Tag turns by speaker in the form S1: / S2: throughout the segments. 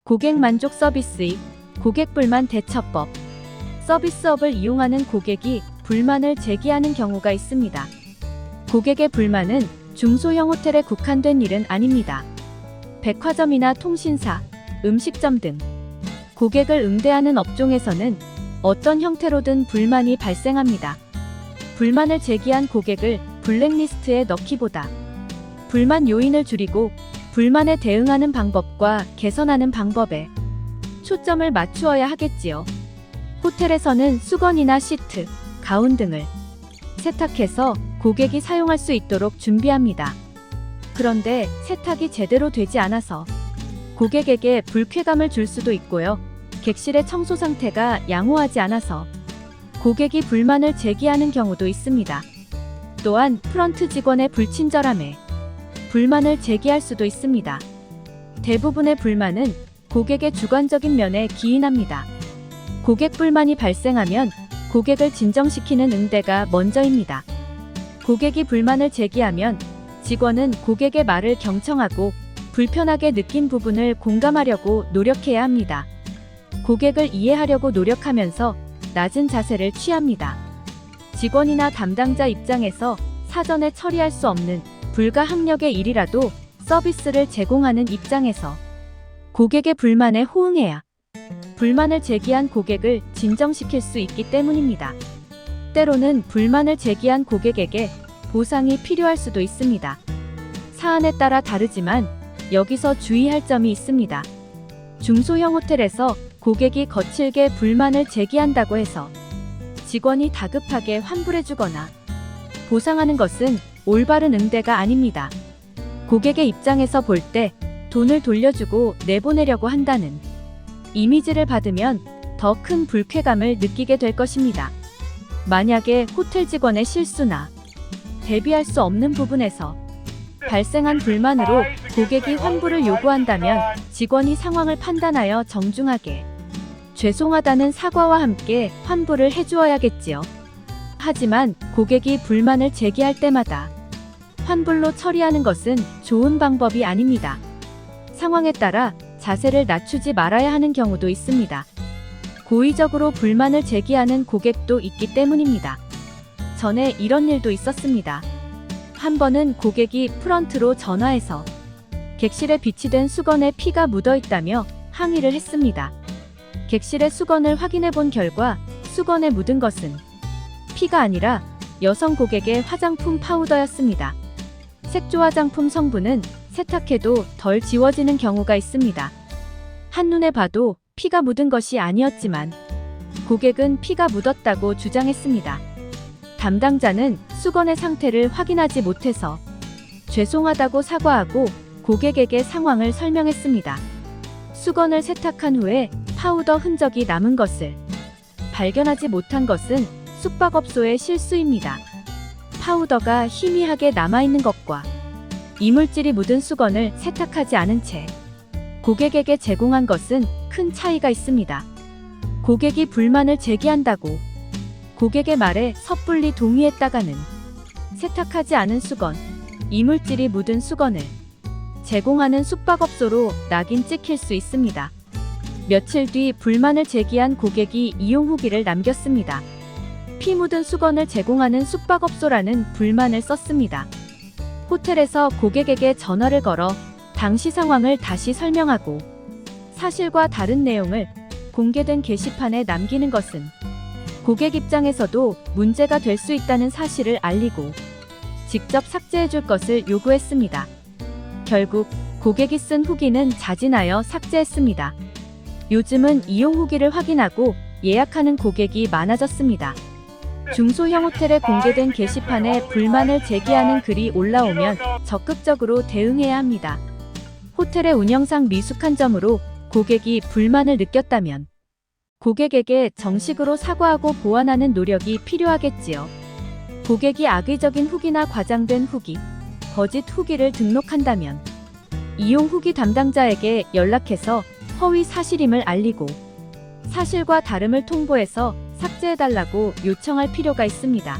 S1: 고객 만족 서비스의 고객 불만 대처법. 서비스업을 이용하는 고객이 불만을 제기하는 경우가 있습니다. 고객의 불만은 중소형 호텔에 국한된 일은 아닙니다. 백화점이나 통신사, 음식점 등 고객을 응대하는 업종에서는 어떤 형태로든 불만이 발생합니다. 불만을 제기한 고객을 블랙리스트에 넣기보다 불만 요인을 줄이고 불만에 대응하는 방법과 개선하는 방법에 초점을 맞추어야 하겠지요. 호텔에서는 수건이나 시트, 가운 등을 세탁해서 고객이 사용할 수 있도록 준비합니다. 그런데 세탁이 제대로 되지 않아서 고객에게 불쾌감을 줄 수도 있고요. 객실의 청소 상태가 양호하지 않아서 고객이 불만을 제기하는 경우도 있습니다. 또한 프런트 직원의 불친절함에 불만을 제기할 수도 있습니다. 대부분의 불만은 고객의 주관적인 면에 기인합니다. 고객 불만이 발생하면 고객을 진정시키는 응대가 먼저입니다. 고객이 불만을 제기하면 직원은 고객의 말을 경청하고 불편하게 느낀 부분을 공감하려고 노력해야 합니다. 고객을 이해하려고 노력하면서 낮은 자세를 취합니다. 직원이나 담당자 입장에서 사전에 처리할 수 없는 불가항력의 일이라도 서비스를 제공하는 입장에서 고객의 불만에 호응해야 불만을 제기한 고객을 진정시킬 수 있기 때문입니다. 때로는 불만을 제기한 고객에게 보상이 필요할 수도 있습니다. 사안에 따라 다르지만 여기서 주의할 점이 있습니다. 중소형 호텔에서 고객이 거칠게 불만을 제기한다고 해서 직원이 다급하게 환불해주거나 보상하는 것은 올바른 응대가 아닙니다. 고객의 입장에서 볼 때 돈을 돌려주고 내보내려고 한다는 이미지를 받으면 더 큰 불쾌감을 느끼게 될 것입니다. 만약에 호텔 직원의 실수나 대비할 수 없는 부분에서 발생한 불만으로 고객이 환불을 요구한다면 직원이 상황을 판단하여 정중하게 죄송하다는 사과와 함께 환불을 해주어야겠지요. 하지만 고객이 불만을 제기할 때마다 환불로 처리하는 것은 좋은 방법이 아닙니다. 상황에 따라 자세를 낮추지 말아야 하는 경우도 있습니다. 고의적으로 불만을 제기하는 고객도 있기 때문입니다. 전에 이런 일도 있었습니다. 한 번은 고객이 프런트로 전화해서 객실에 비치된 수건에 피가 묻어 있다며 항의를 했습니다. 객실의 수건을 확인해 본 결과 수건에 묻은 것은 피가 아니라 여성 고객의 화장품 파우더였습니다. 색조 화장품 성분은 세탁해도 덜 지워지는 경우가 있습니다. 한눈에 봐도 피가 묻은 것이 아니었지만 고객은 피가 묻었다고 주장했습니다. 담당자는 수건의 상태를 확인하지 못해서 죄송하다고 사과하고 고객에게 상황을 설명했습니다. 수건을 세탁한 후에 파우더 흔적이 남은 것을 발견하지 못한 것은 숙박업소의 실수입니다. 파우더가 희미하게 남아있는 것과 이물질이 묻은 수건을 세탁하지 않은 채 고객에게 제공한 것은 큰 차이가 있습니다. 고객이 불만을 제기한다고 고객의 말에 섣불리 동의했다가는 세탁하지 않은 수건, 이물질이 묻은 수건을 제공하는 숙박업소로 낙인 찍힐 수 있습니다. 며칠 뒤 불만을 제기한 고객이 이용 후기를 남겼습니다. 피 묻은 수건을 제공하는 숙박업소라는 불만을 썼습니다. 호텔에서 고객에게 전화를 걸어 당시 상황을 다시 설명하고 사실과 다른 내용을 공개된 게시판에 남기는 것은 고객 입장에서도 문제가 될 수 있다는 사실을 알리고 직접 삭제해 줄 것을 요구했습니다. 결국 고객이 쓴 후기는 자진하여 삭제했습니다. 요즘은 이용 후기를 확인하고 예약하는 고객이 많아졌습니다. 중소형 호텔에 공개된 게시판에 불만을 제기하는 글이 올라오면 적극적으로 대응해야 합니다. 호텔의 운영상 미숙한 점으로 고객이 불만을 느꼈다면 고객에게 정식으로 사과하고 보완하는 노력이 필요하겠지요. 고객이 악의적인 후기나 과장된 후기, 거짓 후기를 등록한다면 이용 후기 담당자에게 연락해서 허위 사실임을 알리고 사실과 다름을 통보해서 삭제해달라고 요청할 필요가 있습니다.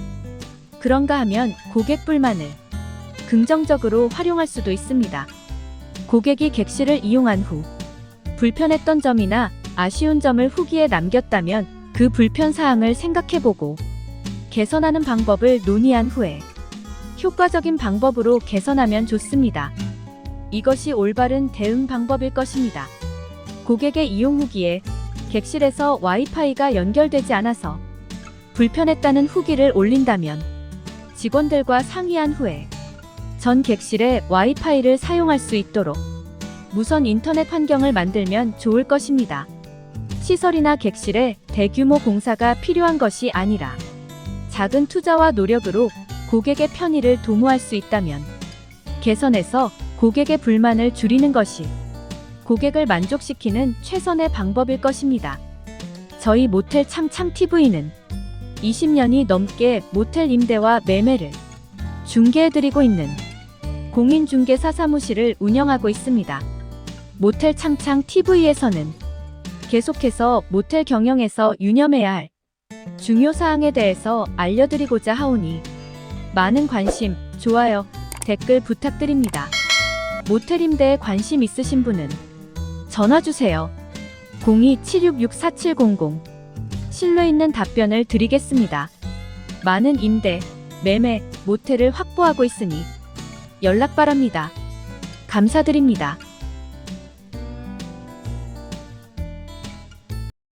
S1: 그런가 하면 고객 불만을 긍정적으로 활용할 수도 있습니다. 고객이 객실을 이용한 후 불편했던 점이나 아쉬운 점을 후기에 남겼다면 그 불편 사항을 생각해보고 개선하는 방법을 논의한 후에 효과적인 방법으로 개선하면 좋습니다. 이것이 올바른 대응 방법일 것입니다. 고객의 이용 후기에 객실에서 와이파이가 연결되지 않아서 불편했다는 후기를 올린다면 직원들과 상의한 후에 전 객실에 와이파이를 사용할 수 있도록 무선 인터넷 환경을 만들면 좋을 것입니다. 시설이나 객실에 대규모 공사가 필요한 것이 아니라 작은 투자와 노력으로 고객의 편의를 도모할 수 있다면 개선해서 고객의 불만을 줄이는 것이 고객을 만족시키는 최선의 방법일 것입니다. 저희 모텔 창창TV는 20년이 넘게 모텔 임대와 매매를 중개해드리고 있는 공인중개사 사무실을 운영하고 있습니다. 모텔 창창TV에서는 계속해서 모텔 경영에서 유념해야 할 중요 사항에 대해서 알려드리고자 하오니 많은 관심, 좋아요, 댓글 부탁드립니다. 모텔 임대에 관심 있으신 분은 전화주세요. 02-766-4700 실내 있는 답변을 드리겠습니다. 많은 임대, 매매, 모텔을 확보하고 있으니 연락 바랍니다. 감사드립니다.